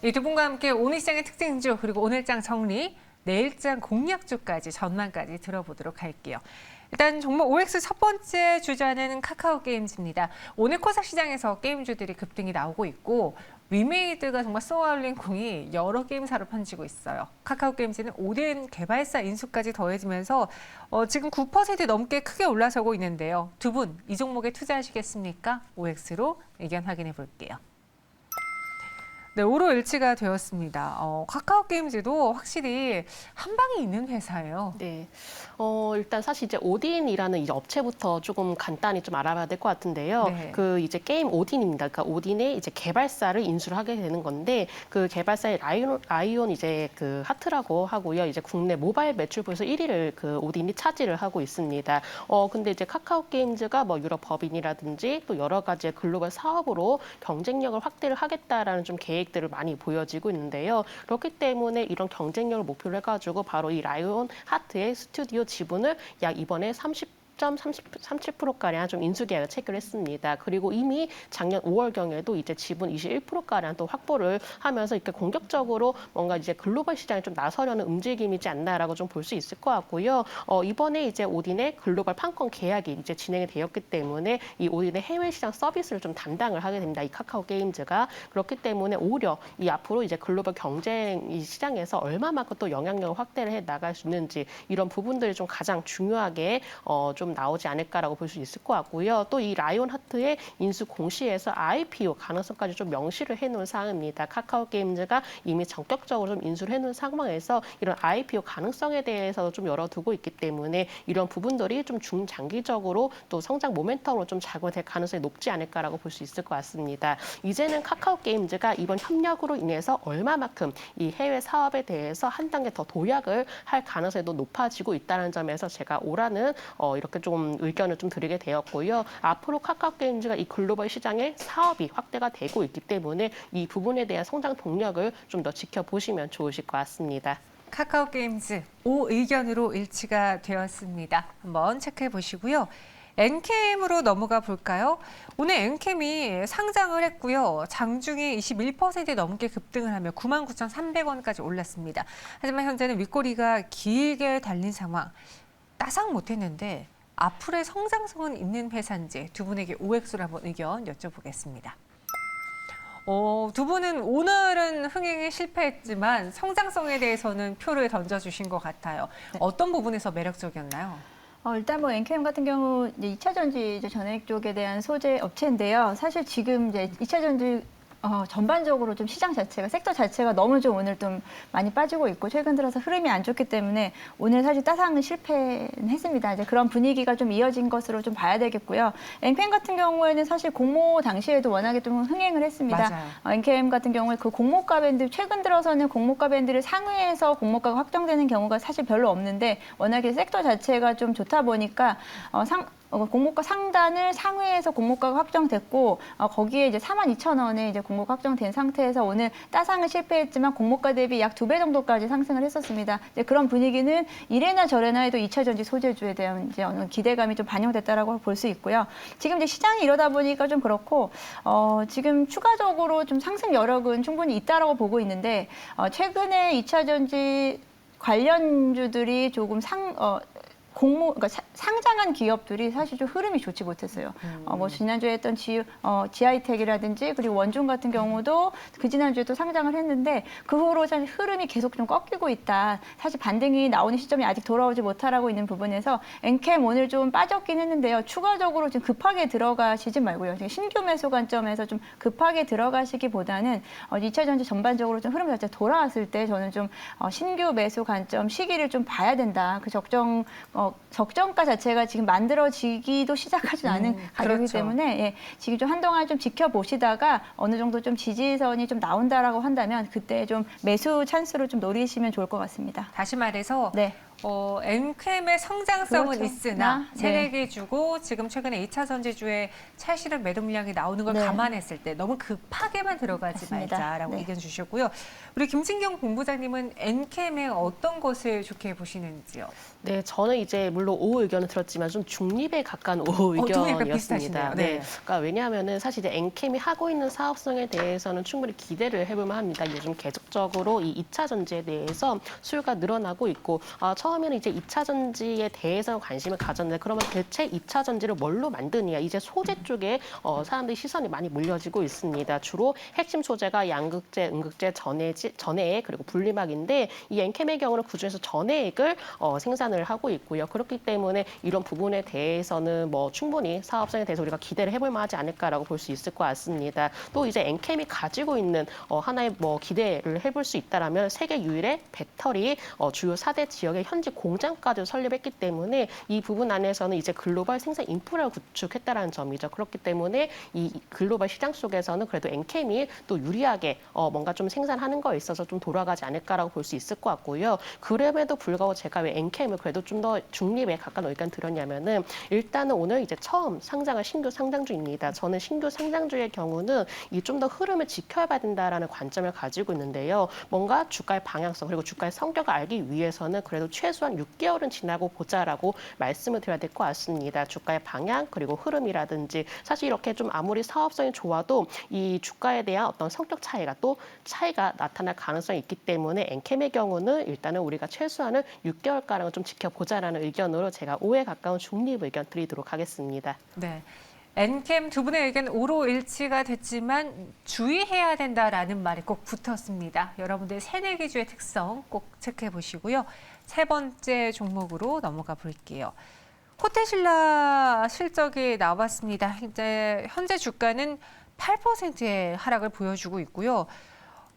이 두 분과 함께 오늘 시장의 특징주 그리고 오늘장 정리, 내일장 공략주까지 전망까지 들어보도록 할게요. 일단 종목 OX 첫 번째 주자는 카카오게임즈입니다. 오늘 코스닥 시장에서 게임주들이 급등이 나오고 있고 위메이드가 정말 쏘아올린 공이 여러 게임사로 번지고 있어요. 카카오게임즈는 오랜 개발사 인수까지 더해지면서 지금 9% 넘게 크게 올라서고 있는데요. 두 분 이 종목에 투자하시겠습니까? OX로 의견 확인해 볼게요. 네, 오로 일치가 되었습니다. 카카오게임즈도 확실히 한 방이 있는 회사예요. 네, 일단 사실 이제 오딘이라는 이제 업체부터 조금 간단히 좀 알아봐야 될 것 같은데요. 네. 그 이제 게임 오딘입니다. 그러니까 오딘의 이제 개발사를 인수를 하게 되는 건데 그 개발사의 라이온 이제 그 하트라고 하고요. 이제 국내 모바일 매출부에서 1위를 그 오딘이 차지를 하고 있습니다. 근데 이제 카카오게임즈가 뭐 유럽 법인이라든지 또 여러 가지 글로벌 사업으로 경쟁력을 확대를 하겠다라는 좀 계획들을 많이 보여지고 있는데요. 그렇기 때문에 이런 경쟁력을 목표로 해가지고 바로 이 라이온 하트의 스튜디오 지분을 약 이번에 37%가량 좀 인수계약을 체결을 했습니다. 그리고 이미 작년 5월경에도 이제 지분 21%가량 또 확보를 하면서 이렇게 공격적으로 뭔가 이제 글로벌 시장에 좀 나서려는 움직임이지 않나라고 좀 볼 수 있을 것 같고요. 이번에 이제 오딘의 글로벌 판권 계약이 이제 진행이 되었기 때문에 이 오딘의 해외 시장 서비스를 좀 담당을 하게 됩니다. 이 카카오 게임즈가 그렇기 때문에 오히려 이 앞으로 이제 글로벌 경쟁 이 시장에서 얼마만큼 또 영향력을 확대를 해 나갈 수 있는지 이런 부분들이 좀 가장 중요하게 좀 나오지 않을까라고 볼 수 있을 것 같고요. 또 이 라이온 하트의 인수 공시에서 IPO 가능성까지 좀 명시를 해놓은 사항입니다. 카카오 게임즈가 이미 전격적으로 좀 인수를 해놓은 상황에서 이런 IPO 가능성에 대해서 좀 열어두고 있기 때문에 이런 부분들이 좀 중장기적으로 또 성장 모멘텀으로 좀 작용될 가능성이 높지 않을까라고 볼 수 있을 것 같습니다. 이제는 카카오 게임즈가 이번 협력으로 인해서 얼마만큼 이 해외 사업에 대해서 한 단계 더 도약을 할 가능성이 높아지고 있다는 점에서 제가 오라는 이렇게 좀 의견을 좀 드리게 되었고요. 앞으로 카카오게임즈가 이 글로벌 시장에 사업이 확대가 되고 있기 때문에 이 부분에 대한 성장 동력을 좀 더 지켜보시면 좋으실 것 같습니다. 카카오게임즈 O 의견으로 일치가 되었습니다. 한번 체크해 보시고요. 엔캠으로 넘어가 볼까요? 오늘 엔캠이 상장을 했고요. 장중에 21% 넘게 급등을 하며 99,300원까지 올랐습니다. 하지만 현재는 윗꼬리가 길게 달린 상황. 따상 못했는데 앞으로의 성장성은 있는 회사인지 두 분에게 OX로 한번 의견 여쭤보겠습니다. 두 분은 오늘은 흥행에 실패했지만 성장성에 대해서는 표를 던져주신 것 같아요. 네. 어떤 부분에서 매력적이었나요? 일단 뭐 엔캠 같은 경우 이제 2차 전지 전액 쪽에 대한 소재 업체인데요. 사실 지금 이제 2차 전지 전반적으로 좀 시장 자체가 섹터 자체가 너무 좀 오늘 좀 많이 빠지고 있고 최근 들어서 흐름이 안 좋기 때문에 오늘 사실 따상은 실패는 했습니다. 이제 그런 분위기가 좀 이어진 것으로 좀 봐야 되겠고요. 엔캠 같은 경우에는 사실 공모 당시에도 워낙에 좀 흥행을 했습니다. 맞아요. 엔캠 같은 경우에 그 공모가 밴드 최근 들어서는 공모가 밴드를 상회해서 공모가가 확정되는 경우가 사실 별로 없는데 워낙에 섹터 자체가 좀 좋다 보니까 공모가 상단을 상회해서 공모가가 확정됐고 거기에 이제 42,000원에 이제 공모가 확정된 상태에서 오늘 따상은 실패했지만 공모가 대비 약 2배 정도까지 상승을 했었습니다. 이제 그런 분위기는 이래나 저래나 해도 2차 전지 소재주에 대한 이제 어느 기대감이 좀 반영됐다라고 볼 수 있고요. 지금 이제 시장이 이러다 보니까 좀 그렇고 지금 추가적으로 좀 상승 여력은 충분히 있다라고 보고 있는데 최근에 2차 전지 관련주들이 조금 그러니까 상장한 기업들이 사실 좀 흐름이 좋지 못했어요. 뭐 지난주에 했던 GI텍이라든지 그리고 원중 같은 경우도 그 지난주에 또 상장을 했는데 그 후로 사실 흐름이 계속 좀 꺾이고 있다. 사실 반등이 나오는 시점이 아직 돌아오지 못하고 있는 부분에서 엔캠 오늘 좀 빠졌긴 했는데요. 추가적으로 좀 급하게 들어가시지 말고요. 지금 신규 매수 관점에서 좀 급하게 들어가시기보다는 2차 전지 전반적으로 좀 흐름 자체가 돌아왔을 때 저는 좀 신규 매수 관점 시기를 좀 봐야 된다. 그 적정가 자체가 지금 만들어지기도 시작하지 않은 가격이기 그렇죠. 때문에 지금 좀 한동안 좀 지켜보시다가 어느 정도 좀 지지선이 좀 나온다라고 한다면 그때 좀 매수 찬스로 좀 노리시면 좋을 것 같습니다. 다시 말해서 네. 엔캠의 성장성은 그렇죠. 있으나 네. 세내기 주고 지금 최근에 2차 전지주에 찰실한 매도 물량이 나오는 걸 네. 감안했을 때 너무 급하게만 들어가지 맞습니다. 말자라고 네. 의견 주셨고요. 우리 김진경 본부장님은 엔캠의 어떤 것을 좋게 보시는지요? 네, 저는 이제 물론 오후 의견을 들었지만 좀 중립에 가까운 오후 좀 약간 의견이었습니다. 비슷하시네요. 네. 그러니까 왜냐하면 사실 이제 엔캠이 하고 있는 사업성에 대해서는 충분히 기대를 해볼 만합니다. 요즘 계속적으로 이 2차 전지에 대해서 수요가 늘어나고 있고 처음에는 이제 2차 전지에 대해서 관심을 가졌는데 그러면 대체 2차 전지를 뭘로 만드느냐 이제 소재 쪽에 사람들이 시선이 많이 몰려지고 있습니다. 주로 핵심 소재가 양극재, 음극재, 전해액 그리고 분리막인데 이 엔캠의 경우는 그중에서 전해액을 생산을 하고 있고요. 그렇기 때문에 이런 부분에 대해서는 뭐 충분히 사업성에 대해서 우리가 기대를 해볼 만하지 않을까라고 볼 수 있을 것 같습니다. 또 이제 엔캠이 가지고 있는 하나의 뭐 기대를 해볼 수 있다라면 세계 유일의 배터리 주요 4대 지역의 현지 공장까지 설립했기 때문에 이 부분 안에서는 이제 글로벌 생산 인프라를 구축했다라는 점이죠. 그렇기 때문에 이 글로벌 시장 속에서는 그래도 엔캠이 또 유리하게 뭔가 좀 생산하는 거에 있어서 좀 돌아가지 않을까라고 볼 수 있을 것 같고요. 그럼에도 불구하고 제가 왜 엔캠을 그래도 좀 더 중립에 가까운 의견 드렸냐면은 일단은 오늘 이제 처음 상장한 신규 상장주입니다. 저는 신규 상장주의 경우는 이 좀 더 흐름을 지켜야 된다라는 관점을 가지고 있는데요. 뭔가 주가의 방향성 그리고 주가의 성격을 알기 위해서는 그래도 최소한 6개월은 지나고 보자라고 말씀을 드려야 될 것 같습니다. 주가의 방향 그리고 흐름이라든지 사실 이렇게 좀 아무리 사업성이 좋아도 이 주가에 대한 어떤 성격 차이가 나타날 가능성이 있기 때문에 엔캠의 경우는 일단은 우리가 최소한은 6개월가량은 좀 지켜보자라는 의견으로 제가 5에 가까운 중립 의견 드리도록 하겠습니다. 네. 엔캠 두 분의 의견 오로 일치가 됐지만 주의해야 된다라는 말이 꼭 붙었습니다. 여러분들 새내기주의 특성 꼭 체크해 보시고요. 세 번째 종목으로 넘어가 볼게요. 호텔신라 실적이 나왔습니다. 현재 주가는 8%의 하락을 보여주고 있고요.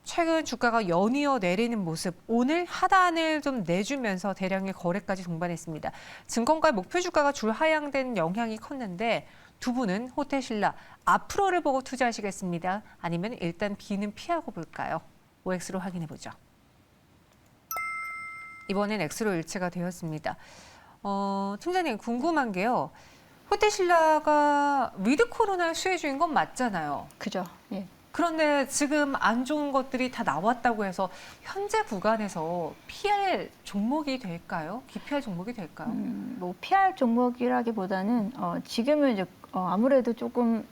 최근 주가가 연이어 내리는 모습, 오늘 하단을 좀 내주면서 대량의 거래까지 동반했습니다. 증권가의 목표 주가가 줄하향된 영향이 컸는데 두 분은 호텔신라 앞으로를 보고 투자하시겠습니다. 아니면 일단 B는 피하고 볼까요? OX로 확인해 보죠. 이번엔 X로 일치가 되었습니다. 팀장님 궁금한 게요. 호텔신라가 위드 코로나 수혜주인 건 맞잖아요. 그죠. 예. 그런데 지금 안 좋은 것들이 다 나왔다고 해서 현재 구간에서 피할 종목이 될까요? 기피할 종목이 될까요? 뭐 피할 종목이라기보다는 지금은 이제 아무래도 조금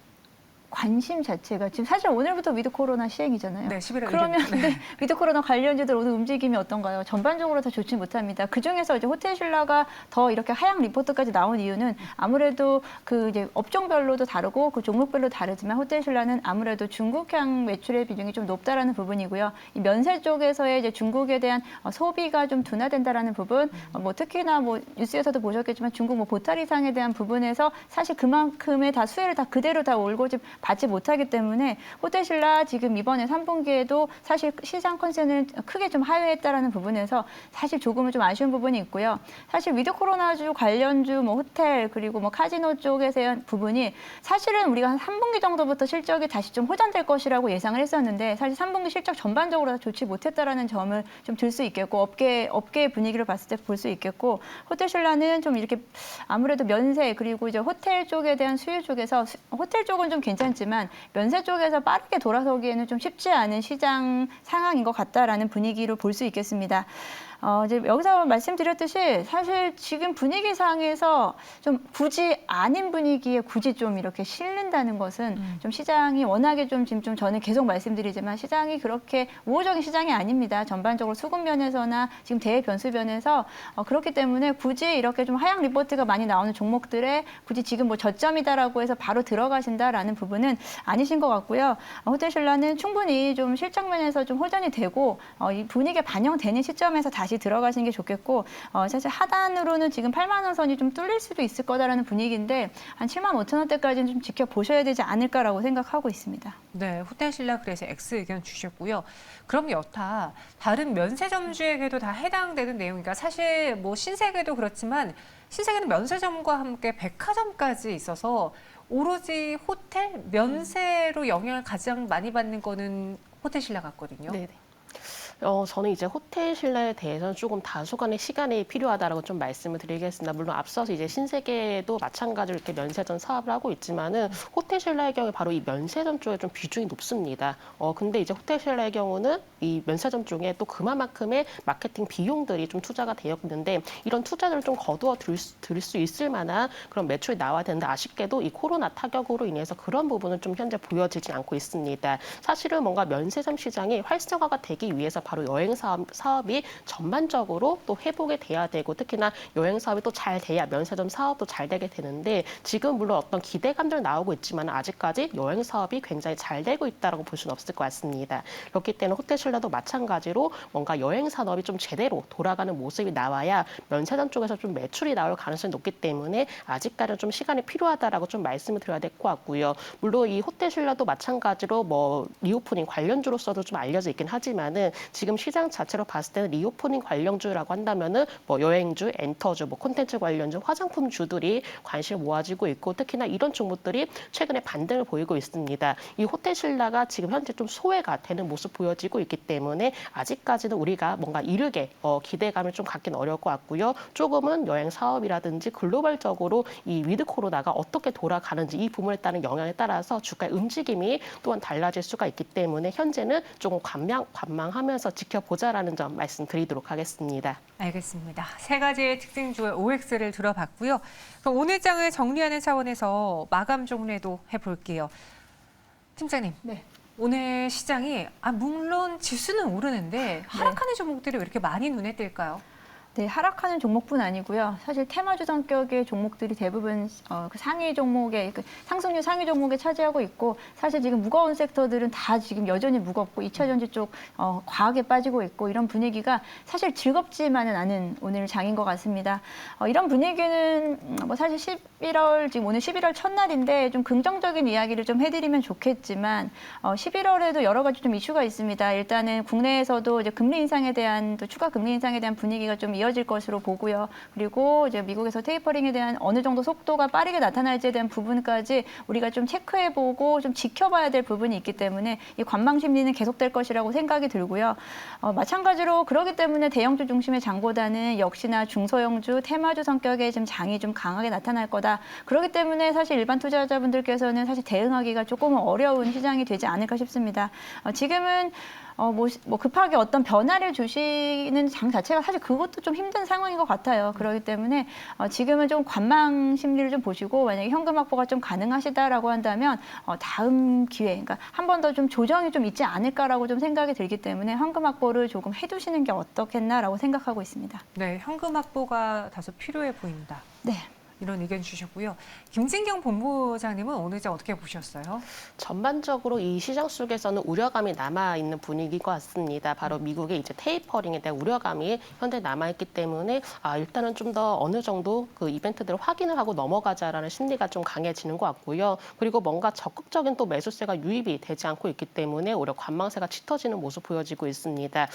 관심 자체가 지금 사실 오늘부터 위드 코로나 시행이잖아요. 네, 11월 그러면 1일. 네, 위드 코로나 관련주들 오늘 움직임이 어떤가요? 전반적으로 다 좋지 못합니다. 그 중에서 이제 호텔신라가 더 이렇게 하향 리포트까지 나온 이유는 아무래도 그 이제 업종별로도 다르고 그 종목별로 다르지만 호텔신라는 아무래도 중국향 매출의 비중이 좀 높다라는 부분이고요. 이 면세 쪽에서의 이제 중국에 대한 소비가 좀 둔화된다라는 부분, 뭐 특히나 뭐 뉴스에서도 보셨겠지만 중국 뭐 보따리상에 대한 부분에서 사실 그만큼의 다 수혜를 다 그대로 다 올고집 받지 못하기 때문에 호텔신라 지금 이번에 3분기에도 사실 시장 컨센을 크게 좀 하회했다라는 부분에서 사실 조금은 좀 아쉬운 부분이 있고요. 사실 위드 코로나주 관련주 뭐 호텔 그리고 뭐 카지노 쪽에 대한 부분이 사실은 우리가 한 3분기 정도부터 실적이 다시 좀 호전될 것이라고 예상을 했었는데 사실 3분기 실적 전반적으로 다 좋지 못했다라는 점을 좀 들 수 있겠고 업계의 분위기를 봤을 때 볼 수 있겠고 호텔신라는 좀 이렇게 아무래도 면세 그리고 이제 호텔 쪽에 대한 수요 쪽에서 호텔 쪽은 좀 괜찮지만 면세 쪽에서 빠르게 돌아서기에는 좀 쉽지 않은 시장 상황인 것 같다라는 분위기로 볼 수 있겠습니다. 이제 여기서 말씀드렸듯이 사실 지금 분위기상에서 좀 굳이 아닌 분위기에 굳이 좀 이렇게 실른다는 것은 좀 시장이 워낙에 좀 지금 좀 저는 계속 말씀드리지만 시장이 그렇게 우호적인 시장이 아닙니다. 전반적으로 수급 면에서나 지금 대외 변수 면에서 그렇기 때문에 굳이 이렇게 좀 하향 리포트가 많이 나오는 종목들에 굳이 지금 뭐 저점이다라고 해서 바로 들어가신다라는 부분은 아니신 것 같고요. 호텔신라는 충분히 좀 실적 면에서 좀 호전이 되고 이 분위기에 반영되는 시점에서 다시 들어가시는 게 좋겠고 사실 하단으로는 지금 8만 원 선이 좀 뚫릴 수도 있을 거다라는 분위기인데 한 7만 5천 원대까지는 좀 지켜보셔야 되지 않을까라고 생각하고 있습니다. 네, 호텔신라 그래서 X 의견 주셨고요. 그럼 여타 다른 면세점주에게도 다 해당되는 내용이니까 사실 뭐 신세계도 그렇지만 신세계는 면세점과 함께 백화점까지 있어서 오로지 호텔 면세로 영향을 가장 많이 받는 거는 호텔신라 같거든요. 네네. 저는 이제 호텔 신라에 대해서는 조금 다소간의 시간이 필요하다라고 좀 말씀을 드리겠습니다. 물론 앞서서 이제 신세계도 마찬가지로 이렇게 면세점 사업을 하고 있지만은 호텔 신라의 경우에 바로 이 면세점 쪽에 좀 비중이 높습니다. 근데 이제 호텔 신라의 경우는 이 면세점 쪽에 또 그만큼의 마케팅 비용들이 좀 투자가 되어 있는데 이런 투자를 좀 거두어 들일 수 있을 만한 그런 매출이 나와야 되는데 아쉽게도 이 코로나 타격으로 인해서 그런 부분은 좀 현재 보여지진 않고 있습니다. 사실은 뭔가 면세점 시장이 활성화가 되기 위해서 바로 여행 사업이 전반적으로 또 회복이 돼야 되고 특히나 여행 사업이 또 잘 돼야 면세점 사업도 잘 되게 되는데 지금 물론 어떤 기대감들 나오고 있지만 아직까지 여행 사업이 굉장히 잘 되고 있다라고 볼 수는 없을 것 같습니다. 그렇기 때문에 호텔 신라도 마찬가지로 뭔가 여행 산업이 좀 제대로 돌아가는 모습이 나와야 면세점 쪽에서 좀 매출이 나올 가능성이 높기 때문에 아직까지는 좀 시간이 필요하다라고 좀 말씀을 드려야 될 것 같고요. 물론 이 호텔 신라도 마찬가지로 뭐 리오프닝 관련주로서도 좀 알려져 있긴 하지만은 지금 시장 자체로 봤을 때는 리오프닝 관련주라고 한다면은 뭐 여행주, 엔터주, 뭐 콘텐츠 관련주, 화장품주들이 관심을 모아지고 있고 특히나 이런 종목들이 최근에 반등을 보이고 있습니다. 이 호텔 신라가 지금 현재 좀 소외가 되는 모습 보여지고 있기 때문에 아직까지는 우리가 뭔가 이르게 기대감을 좀 갖기는 어려울 것 같고요. 조금은 여행 사업이라든지 글로벌적으로 이 위드 코로나가 어떻게 돌아가는지 이 부분에 따른 영향에 따라서 주가의 움직임이 또한 달라질 수가 있기 때문에 현재는 조금 관망하면서 지켜보자라는 점 말씀드리도록 하겠습니다. 알겠습니다. 세 가지의 특징주의 OX를 들어봤고요. 그럼 오늘 장을 정리하는 차원에서 마감 종례도 해볼게요. 팀장님, 네. 오늘 시장이 물론 지수는 오르는데 하락하는 종목들이 왜 이렇게 많이 눈에 띌까요? 네, 하락하는 종목뿐 아니고요. 사실 테마주 성격의 종목들이 대부분 그 상위 종목의 그 상승률 상위 종목에 차지하고 있고 사실 지금 무거운 섹터들은 다 지금 여전히 무겁고 2차 전지 쪽 과하게 빠지고 있고 이런 분위기가 사실 즐겁지만은 않은 오늘 장인 것 같습니다. 이런 분위기는 뭐 사실 11월 지금 오늘 11월 첫날인데 좀 긍정적인 이야기를 좀 해드리면 좋겠지만 11월에도 여러 가지 좀 이슈가 있습니다. 일단은 국내에서도 이제 금리 인상에 대한 또 추가 금리 인상에 대한 분위기가 좀 이어질 것으로 보고요. 그리고 이제 미국에서 테이퍼링에 대한 어느 정도 속도가 빠르게 나타날지에 대한 부분까지 우리가 좀 체크해보고 좀 지켜봐야 될 부분이 있기 때문에 이 관망 심리는 계속될 것이라고 생각이 들고요. 마찬가지로 그렇기 때문에 대형주 중심의 장보다는 역시나 중소형주, 테마주 성격의 좀 장이 좀 강하게 나타날 거다. 그렇기 때문에 사실 일반 투자자분들께서는 사실 대응하기가 조금 어려운 시장이 되지 않을까 싶습니다. 지금은 뭐 급하게 어떤 변화를 주시는 장 자체가 사실 그것도 좀 힘든 상황인 것 같아요. 그렇기 때문에 지금은 좀 관망 심리를 좀 보시고 만약에 현금 확보가 좀 가능하시다라고 한다면 다음 기회, 그러니까 한 번 더 좀 조정이 좀 있지 않을까라고 좀 생각이 들기 때문에 현금 확보를 조금 해두시는 게 어떻겠나라고 생각하고 있습니다. 네, 현금 확보가 다소 필요해 보인다. 네. 이런 의견 주셨고요. 김진경 본부장님은 오늘 장 어떻게 보셨어요? 전반적으로 이 시장 속에서는 우려감이 남아있는 분위기인 것 같습니다. 바로 미국의 이제 테이퍼링에 대한 우려감이 현재 남아있기 때문에 일단은 좀 더 어느 정도 그 이벤트들을 확인을 하고 넘어가자라는 심리가 좀 강해지는 것 같고요. 그리고 뭔가 적극적인 또 매수세가 유입이 되지 않고 있기 때문에 오히려 관망세가 짙어지는 모습 보여지고 있습니다.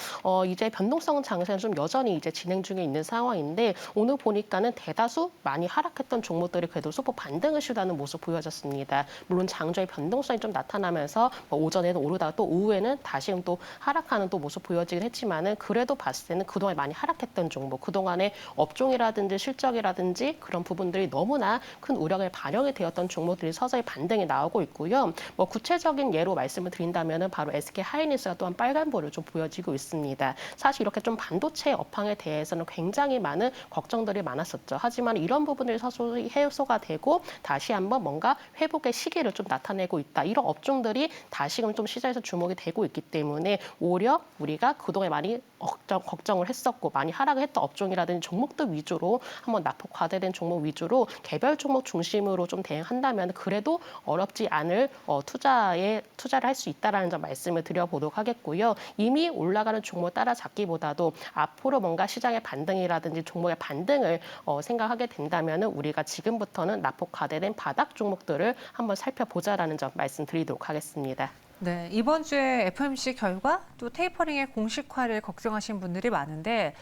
이제 변동성 장세는 좀 여전히 이제 진행 중에 있는 상황인데 오늘 보니까는 대다수 많이 하락했던 종목들이 그래도 소폭 반등을 시도하는 모습 보여졌습니다. 물론 장조의 변동성이 좀 나타나면서 오전에는 오르다가 또 오후에는 다시금 또 하락하는 또 모습 보여지긴 했지만은 그래도 봤을 때는 그동안 많이 하락했던 종목, 그동안의 업종이라든지 실적이라든지 그런 부분들이 너무나 큰 우려가 반영이 되었던 종목들이 서서히 반등이 나오고 있고요. 뭐 구체적인 예로 말씀을 드린다면은 바로 SK 하이닉스가 또한 빨간불을 좀 보여지고 있습니다. 사실 이렇게 좀 반도체 업황에 대해서는 굉장히 많은 걱정들이 많았었죠. 하지만 이런 부분들이 서서히 해소가 되고 다시 한번 뭔가 회복의 시기를 좀 나타내고 있다. 이런 업종들이 다시금 좀 시장에서 주목이 되고 있기 때문에 오히려 우리가 그동안 많이 걱정을 했었고 많이 하락을 했던 업종이라든지 종목들 위주로 한번 낙폭 과대된 종목 위주로 개별 종목 중심으로 좀 대응한다면 그래도 어렵지 않을 투자를 할 수 있다라는 점 말씀을 드려보도록 하겠고요. 이미 올라가는 종목 따라잡기보다도 앞으로 뭔가 시장의 반등이라든지 종목의 반등을 생각하게 된다면 우리가 지금부터는 낙폭 과대된 바닥 종목들을 한번 살펴보자라는 점 말씀드리도록 하겠습니다. 네, 이번 주에 FOMC 결과 또 테이퍼링의 공식화를 걱정하신 분들이 많은데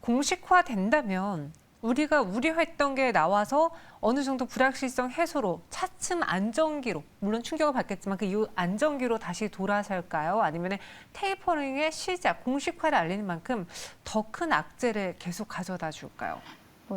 공식화 된다면 우리가 우려했던 게 나와서 어느 정도 불확실성 해소로 차츰 안정기로, 물론 충격을 받겠지만 그 이후 안정기로 다시 돌아설까요? 아니면 테이퍼링의 시작, 공식화를 알리는 만큼 더 큰 악재를 계속 가져다 줄까요?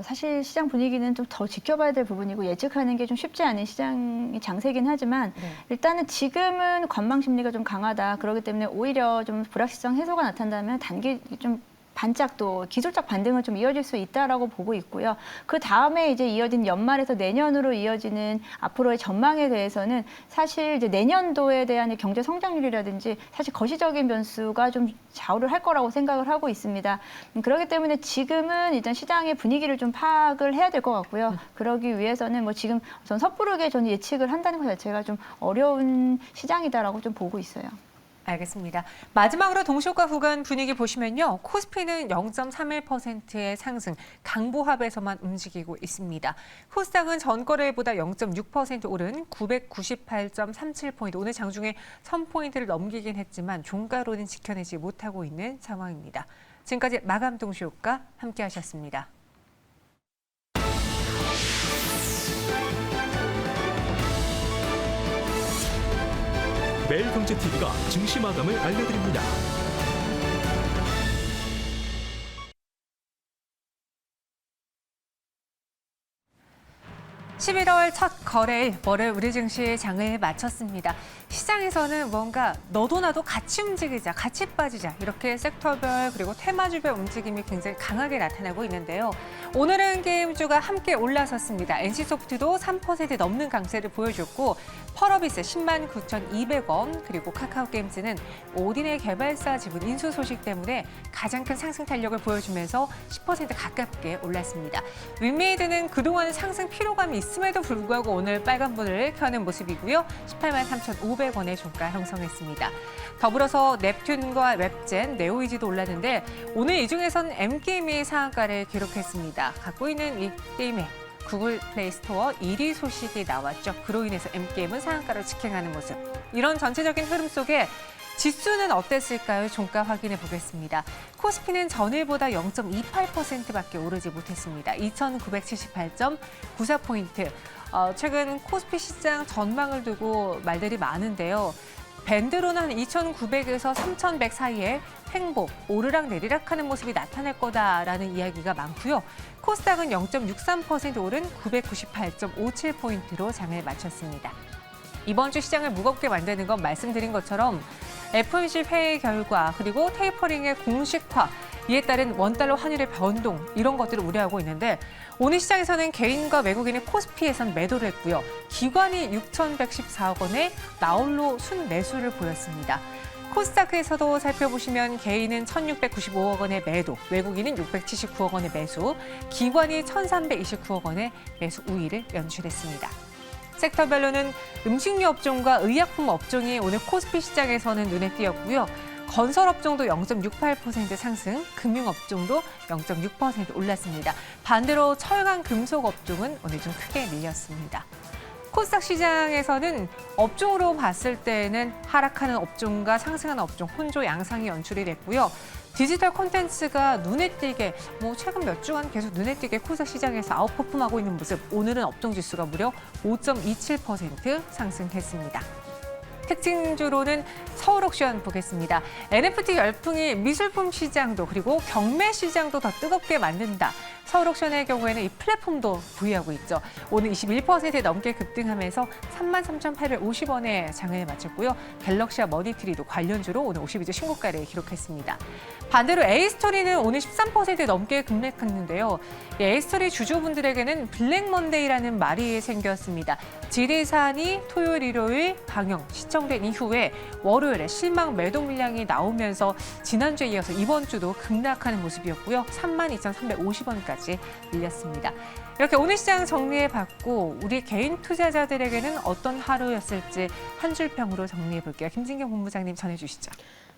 사실 시장 분위기는 좀 더 지켜봐야 될 부분이고 예측하는 게 좀 쉽지 않은 시장 장세긴 하지만 일단은 지금은 관망 심리가 좀 강하다. 그렇기 때문에 오히려 좀 불확실성 해소가 나타난다면 단기 좀 반짝 또 기술적 반등은 좀 이어질 수 있다라고 보고 있고요. 그 다음에 이제 이어진 연말에서 내년으로 이어지는 앞으로의 전망에 대해서는 사실 이제 내년도에 대한 경제 성장률이라든지 사실 거시적인 변수가 좀 좌우를 할 거라고 생각을 하고 있습니다. 그렇기 때문에 지금은 일단 시장의 분위기를 좀 파악을 해야 될 것 같고요. 그러기 위해서는 뭐 지금 전 섣부르게 저는 예측을 한다는 것 자체가 좀 어려운 시장이다라고 좀 보고 있어요. 알겠습니다. 마지막으로 동시효과 구간 분위기 보시면요. 코스피는 0.31%의 상승, 강보합에서만 움직이고 있습니다. 코스닥은 전거래일보다 0.6% 오른 998.37포인트, 오늘 장중에 1000포인트를 넘기긴 했지만 종가로는 지켜내지 못하고 있는 상황입니다. 지금까지 마감 동시효과 함께하셨습니다. 매일경제TV가 증시 마감을 알려드립니다. 11월 첫 거래일 월요일 우리 증시 장을 마쳤습니다. 시장에서는 뭔가 너도 나도 같이 움직이자, 같이 빠지자 이렇게 섹터별 그리고 테마주별 움직임이 굉장히 강하게 나타나고 있는데요. 오늘은 게임주가 함께 올라섰습니다. NC소프트도 3% 넘는 강세를 보여줬고 펄어비스 10만 9,200원 그리고 카카오게임즈는 오딘의 개발사 지분 인수 소식 때문에 가장 큰 상승 탄력을 보여주면서 10% 가깝게 올랐습니다. 윈메이드는 그동안 상승 피로감이 있음에도 불구하고 오늘 빨간불을 켜는 모습이고요. 18만 3,500원의 종가 형성했습니다. 더불어서 넵튠과 웹젠, 네오이지도 올랐는데 오늘 이 중에선 M게임이 상한가를 기록했습니다. 갖고 있는 이 게임의 구글 플레이 스토어 1위 소식이 나왔죠. 그로 인해서 M게임은 상한가를 직행하는 모습. 이런 전체적인 흐름 속에 지수는 어땠을까요? 종가 확인해 보겠습니다. 코스피는 전일보다 0.28%밖에 오르지 못했습니다. 2,978.94포인트. 최근 코스피 시장 전망을 두고 말들이 많은데요. 밴드로는 2,900에서 3,100 사이에 횡보, 오르락 내리락 하는 모습이 나타날 거다라는 이야기가 많고요. 코스닥은 0.63% 오른 998.57포인트로 장을 마쳤습니다. 이번 주 시장을 무겁게 만드는 건 말씀드린 것처럼 FOMC 회의 결과 그리고 테이퍼링의 공식화, 이에 따른 원달러 환율의 변동 이런 것들을 우려하고 있는데 오늘 시장에서는 개인과 외국인의 코스피에선 매도를 했고요. 기관이 6,114억 원의 나홀로 순매수를 보였습니다. 코스닥에서도 살펴보시면 개인은 1,695억 원의 매도, 외국인은 679억 원의 매수, 기관이 1,329억 원의 매수 우위를 연출했습니다. 섹터별로는 음식료 업종과 의약품 업종이 오늘 코스피 시장에서는 눈에 띄었고요. 건설업종도 0.68% 상승, 금융업종도 0.6% 올랐습니다. 반대로 철강 금속 업종은 오늘 좀 크게 밀렸습니다. 코스닥 시장에서는 업종으로 봤을 때는 하락하는 업종과 상승하는 업종 혼조 양상이 연출이 됐고요. 디지털 콘텐츠가 눈에 띄게 최근 몇 주간 계속 눈에 띄게 코스닥 시장에서 아웃퍼폼하고 있는 모습. 오늘은 업종 지수가 무려 5.27% 상승했습니다. 특징주로는 서울옥션 보겠습니다. NFT 열풍이 미술품 시장도 그리고 경매 시장도 더 뜨겁게 만든다. 서울옥션의 경우에는 이 플랫폼도 부여하고 있죠. 오늘 21% 넘게 급등하면서 33,850원에 장을 마쳤고요. 갤럭시와 머니트리도 관련주로 오늘 52주 신고가를 기록했습니다. 반대로 에이스토리는 오늘 13% 넘게 급락했는데요. 에이스토리 주주분들에게는 블랙 먼데이라는 말이 생겼습니다. 지리산이 토요일, 일요일 방영 시청된 이후에 월요일에 실망 매도 물량이 나오면서 지난주에 이어서 이번 주도 급락하는 모습이었고요. 32,350원까지 밀렸습니다. 이렇게 오늘 시장 정리해봤고 우리 개인 투자자들에게는 어떤 하루였을지 한 줄 평으로 정리해볼게요. 김진경 본부장님 전해주시죠.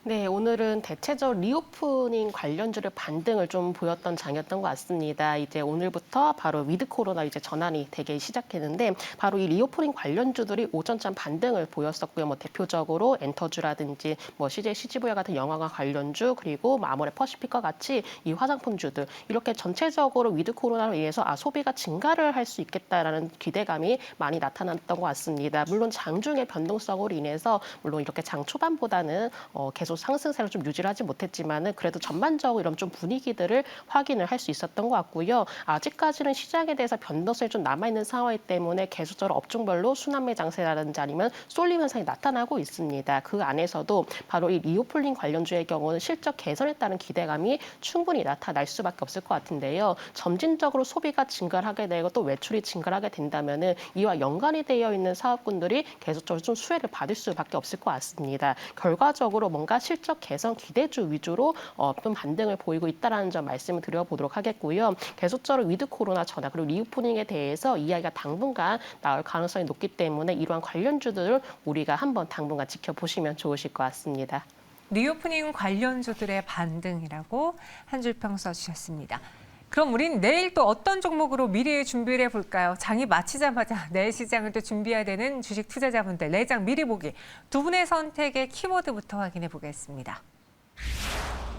네, 오늘은 대체적으로 리오프닝 관련주를 반등을 좀 보였던 장이었던 것 같습니다. 이제 오늘부터 바로 위드 코로나 이제 전환이 되기 시작했는데 바로 이 리오프닝 관련주들이 오전장 반등을 보였었고요. 뭐 대표적으로 엔터주라든지 뭐 CJ CGV 같은 영화관 관련주 그리고 뭐 아모레 퍼시픽과 같이 이 화장품주들 이렇게 전체적으로 위드 코로나로 인해서 소비가 증가를 할 수 있겠다라는 기대감이 많이 나타났던 것 같습니다. 물론 장중의 변동성으로 인해서 물론 이렇게 장 초반보다는 계속 상승세를 좀 유지를 하지 못했지만은 그래도 전반적으로 이런 좀 분위기들을 확인을 할 수 있었던 것 같고요. 아직까지는 시장에 대해서 변동성이 좀 남아있는 상황이기 때문에 계속적으로 업종별로 순환매 장세라든지 아니면 쏠림 현상이 나타나고 있습니다. 그 안에서도 바로 이 리오플링 관련주의 경우는 실적 개선에 따른 기대감이 충분히 나타날 수밖에 없을 것 같은데요. 점진적으로 소비가 증가를 하게 되고 또 외출이 증가를 하게 된다면은 이와 연관이 되어 있는 사업군들이 계속적으로 좀 수혜를 받을 수밖에 없을 것 같습니다. 결과적으로 뭔가 실적 개선 기대주 위주로 좀 반등을 보이고 있다는 점 말씀을 드려보도록 하겠고요. 계속적으로 위드 코로나 전환 그리고 리오프닝에 대해서 이야기가 당분간 나올 가능성이 높기 때문에 이러한 관련주들을 우리가 한번 당분간 지켜보시면 좋으실 것 같습니다. 리오프닝 관련주들의 반등이라고 한 줄 평 써주셨습니다. 그럼 우린 내일 또 어떤 종목으로 미리 준비를 해볼까요? 장이 마치자마자 내일 시장을 또 준비해야 되는 주식 투자자분들 내장 미리 보기 두 분의 선택의 키워드부터 확인해 보겠습니다.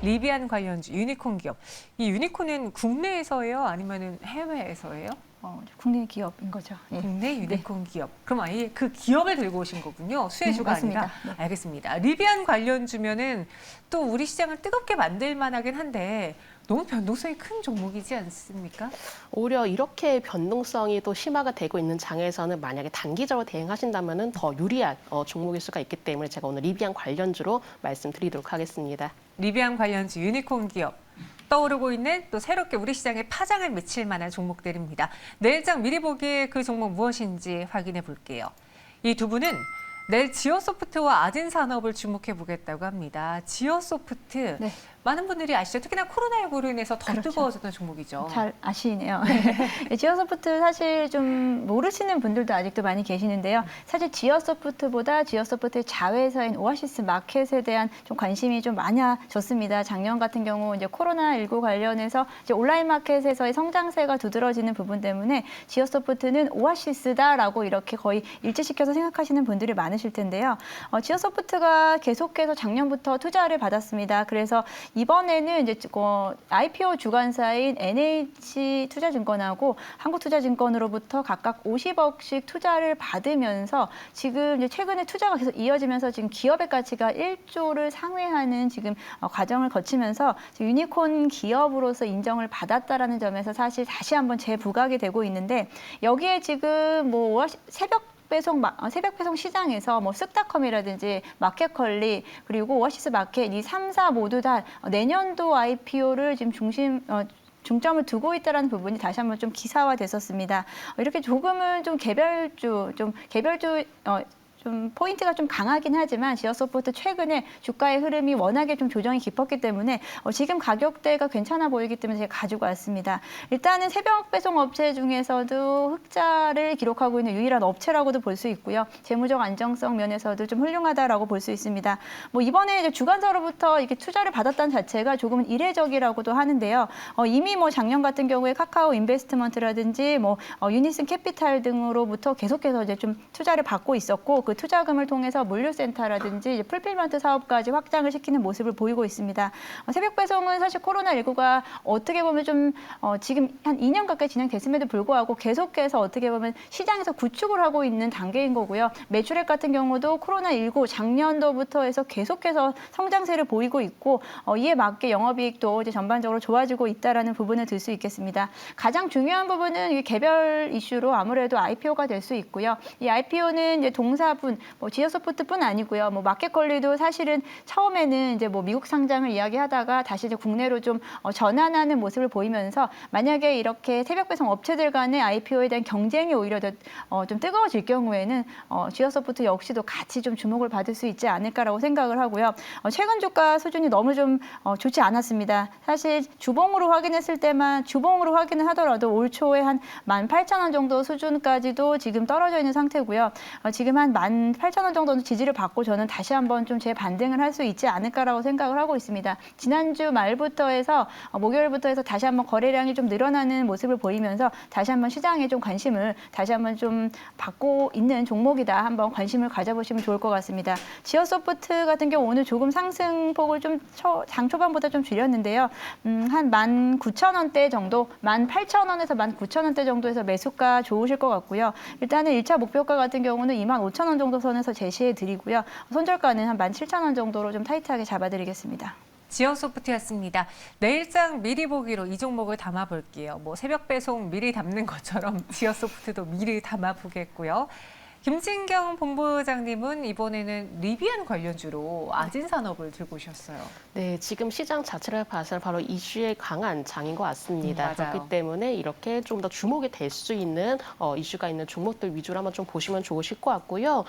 리비안 관련주 유니콘 기업. 이 유니콘은 국내에서예요? 아니면 해외에서예요? 국내 기업인 거죠. 예. 국내 유니콘 기업. 그럼 아예 그 기업을 들고 오신 거군요. 수혜주가 맞습니다. 아니라. 네. 알겠습니다. 리비안 관련주면은 또 우리 시장을 뜨겁게 만들 만하긴 한데 너무 변동성이 큰 종목이지 않습니까? 오히려 이렇게 변동성이 또 심화가 되고 있는 장에서는 만약에 단기적으로 대응하신다면 더 유리한 종목일 수가 있기 때문에 제가 오늘 리비안 관련주로 말씀드리도록 하겠습니다. 리비안 관련주 유니콘 기업. 떠오르고 있는 또 새롭게 우리 시장에 파장을 미칠 만한 종목들입니다. 내일장 미리 보기에 그 종목 무엇인지 확인해 볼게요. 이 두 분은 내일 지어소프트와 아진산업을 주목해 보겠다고 합니다. 지어소프트 네. 많은 분들이 아시죠? 특히나 코로나19로 인해서 더 그렇죠. 뜨거워졌던 종목이죠. 잘 아시네요. 지어소프트 사실 좀 모르시는 분들도 아직도 많이 계시는데요. 사실 지어소프트보다 지어소프트의 자회사인 오아시스 마켓에 대한 좀 관심이 좀 많아졌습니다. 작년 같은 경우 이제 코로나19 관련해서 이제 온라인 마켓에서의 성장세가 두드러지는 부분 때문에 지어소프트는 오아시스다라고 이렇게 거의 일치시켜서 생각하시는 분들이 많으실 텐데요. 지어소프트가 계속해서 작년부터 투자를 받았습니다. 그래서 이번에는 이제 IPO 주관사인 NH투자증권하고 한국투자증권으로부터 각각 50억씩 투자를 받으면서 지금 이제 최근에 투자가 계속 이어지면서 지금 기업의 가치가 1조를 상회하는 지금 과정을 거치면서 유니콘 기업으로서 인정을 받았다라는 점에서 사실 다시 한번 재부각이 되고 있는데 여기에 지금 뭐 새벽 배송 시장에서 뭐 쓱닷컴이라든지 마켓컬리 그리고 오아시스 마켓 이 3사 모두 다 내년도 IPO를 지금 중점을 두고 있다는 부분이 다시 한번 좀 기사화됐었습니다. 이렇게 조금은 좀 개별주 좀 포인트가 좀 강하긴 하지만 지어소프트 최근에 주가의 흐름이 워낙에 좀 조정이 깊었기 때문에 지금 가격대가 괜찮아 보이기 때문에 제가 가지고 왔습니다. 일단은 새벽 배송 업체 중에서도 흑자를 기록하고 있는 유일한 업체라고도 볼 수 있고요. 재무적 안정성 면에서도 좀 훌륭하다라고 볼 수 있습니다. 뭐 이번에 이제 주관사로부터 이렇게 투자를 받았다는 자체가 조금은 이례적이라고도 하는데요. 이미 뭐 작년 같은 경우에 카카오 인베스트먼트라든지 뭐 유니슨 캐피탈 등으로부터 계속해서 이제 좀 투자를 받고 있었고 그 투자금을 통해서 물류센터라든지 이제 풀필먼트 사업까지 확장을 시키는 모습을 보이고 있습니다. 새벽 배송은 사실 코로나19가 어떻게 보면 좀 지금 한 2년 가까이 진행됐음에도 불구하고 계속해서 어떻게 보면 시장에서 구축을 하고 있는 단계인 거고요. 매출액 같은 경우도 코로나19 작년도부터 해서 계속해서 성장세를 보이고 있고 이에 맞게 영업이익도 이제 전반적으로 좋아지고 있다라는 부분을 들 수 있겠습니다. 가장 중요한 부분은 이게 개별 이슈로 아무래도 IPO가 될 수 있고요. 이 IPO는 이제 동사분 뭐 지어소프트뿐 아니고요. 뭐 마켓컬리도 사실은 처음에는 이제 뭐 미국 상장을 이야기하다가 다시 이제 국내로 좀 전환하는 모습을 보이면서 만약에 이렇게 새벽 배송 업체들 간의 IPO에 대한 경쟁이 오히려 더 좀 뜨거워질 경우에는 지어소프트 역시도 같이 좀 주목을 받을 수 있지 않을까라고 생각을 하고요. 최근 주가 수준이 너무 좀 좋지 않았습니다. 사실 주봉으로 확인을 하더라도 올 초에 한 18,000원 정도 수준까지도 지금 떨어져 있는 상태고요. 지금 한 18,000원 정도는 지지를 받고 저는 다시 한번 좀 재반등을 할 수 있지 않을까라고 생각을 하고 있습니다. 지난주 말부터 해서 목요일부터 해서 다시 한번 거래량이 좀 늘어나는 모습을 보이면서 다시 한번 시장에 좀 관심을 다시 한번 좀 받고 있는 종목이다. 한번 관심을 가져보시면 좋을 것 같습니다. 지어소프트 같은 경우 오늘 조금 상승폭을 좀 장 초반보다 좀 줄였는데요. 한 19,000원대 정도, 18,000원에서 19,000원대 정도에서 매수가 좋으실 것 같고요. 일단은 1차 목표가 같은 경우는 25,000원 정도 선에서 제시해 드리고요. 손절가는 한 17,000원 정도로 좀 타이트하게 잡아드리겠습니다. 지어소프트였습니다. 내일장 미리 보기로 이 종목을 담아볼게요. 뭐 새벽 배송 미리 담는 것처럼 지어소프트도 미리 담아보겠고요. 김진경 본부장님은 이번에는 리비안 관련주로 아진산업을 들고 오셨어요. 네, 지금 시장 자체를 봐서 바로 이슈에 강한 장인 것 같습니다. 맞아요. 그렇기 때문에 이렇게 좀 더 주목이 될 수 있는 이슈가 있는 종목들 위주로 한번 좀 보시면 좋으실 것 같고요.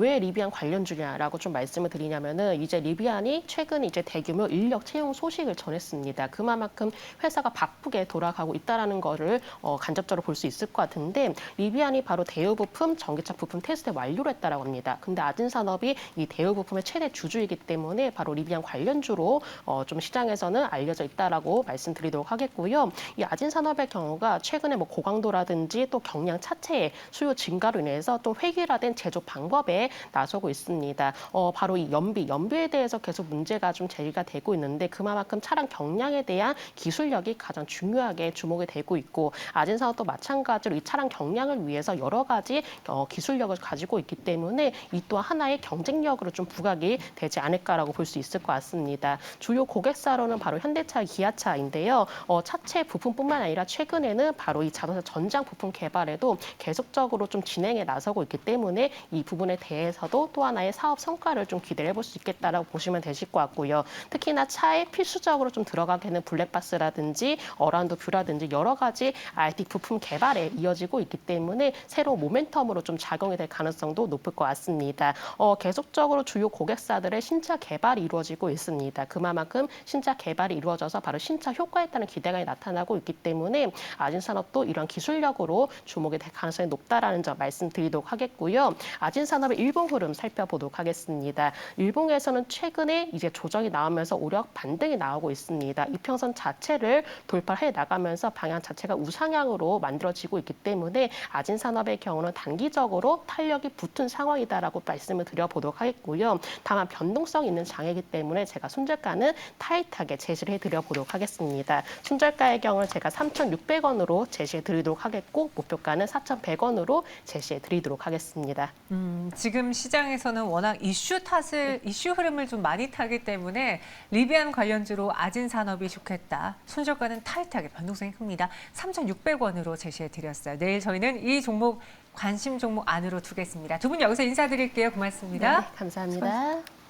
왜 리비안 관련주냐라고 좀 말씀을 드리냐면은 이제 리비안이 최근 이제 대규모 인력 채용 소식을 전했습니다. 그만큼 회사가 바쁘게 돌아가고 있다라는 거를 간접적으로 볼 수 있을 것 같은데 리비안이 바로 대우 부품, 전기차 부품 테스트 완료를 했다라고 합니다. 근데 아진산업이 이 대우 부품의 최대 주주이기 때문에 바로 리비안 관련주로 좀 시장에서는 알려져 있다라고 말씀드리도록 하겠고요. 이 아진산업의 경우가 최근에 뭐 고강도라든지 또 경량 차체의 수요 증가로 인해서 또 획일화된 제조 방법에 나서고 있습니다. 바로 이 연비에 대해서 계속 문제가 좀 제기가 되고 있는데 그만큼 차량 경량에 대한 기술력이 가장 중요하게 주목이 되고 있고 아진산업도 마찬가지로 이 차량 경량을 위해서 여러 가지 기술력을 가지고 있기 때문에 이 또한 하나의 경쟁력으로 좀 부각이 되지 않을까라고 볼 수 있을 것 같습니다. 주요 고객사로는 바로 현대차, 기아차인데요. 차체 부품뿐만 아니라 최근에는 바로 이 자동차 전장 부품 개발에도 계속적으로 좀 진행에 나서고 있기 때문에 이 부분에 대해서도 또 하나의 사업 성과를 좀 기대를 해볼 수 있겠다라고 보시면 되실 것 같고요. 특히나 차에 필수적으로 좀 들어가게 되는 블랙박스라든지 어라운드 뷰라든지 여러 가지 IT 부품 개발에 이어지고 있기 때문에 새로 모멘텀으로 좀 작용이 될 가능성도 높을 것 같습니다. 계속적으로 주요 고객사들의 신차 개발이 이루어지고 있습니다. 그만큼 신차 개발이 이루어져서 바로 신차 효과에 따른 기대가 나타나고 있기 때문에 아진산업도 이런 기술력으로 주목이 될 가능성이 높다라는 점 말씀드리도록 하겠고요. 아진산업의 일본 흐름 살펴보도록 하겠습니다. 일본에서는 최근에 이제 조정이 나오면서 오력 반등이 나오고 있습니다. 이평선 자체를 돌파해 나가면서 방향 자체가 우상향으로 만들어지고 있기 때문에 아진산업의 경우는 단기적으로 탄력이 붙은 상황이다라고 말씀을 드려보도록 하겠고요. 다만 변동성 있는 장이기 때문에 제가 손절가는 타이트하게 제시를 해드려보도록 하겠습니다. 손절가의 경우는 제가 3,600원으로 제시해드리도록 하겠고 목표가는 4,100원으로 제시해드리도록 하겠습니다. 지금 시장에서는 워낙 이슈 흐름을 좀 많이 타기 때문에 리비안 관련주로 아진산업이 좋겠다. 손절가는 타이트하게 변동성이 큽니다. 3,600원으로 제시해드렸어요. 내일 저희는 이 종목 관심 종목 안으로 두겠습니다. 두 분 여기서 인사드릴게요. 고맙습니다. 네, 감사합니다.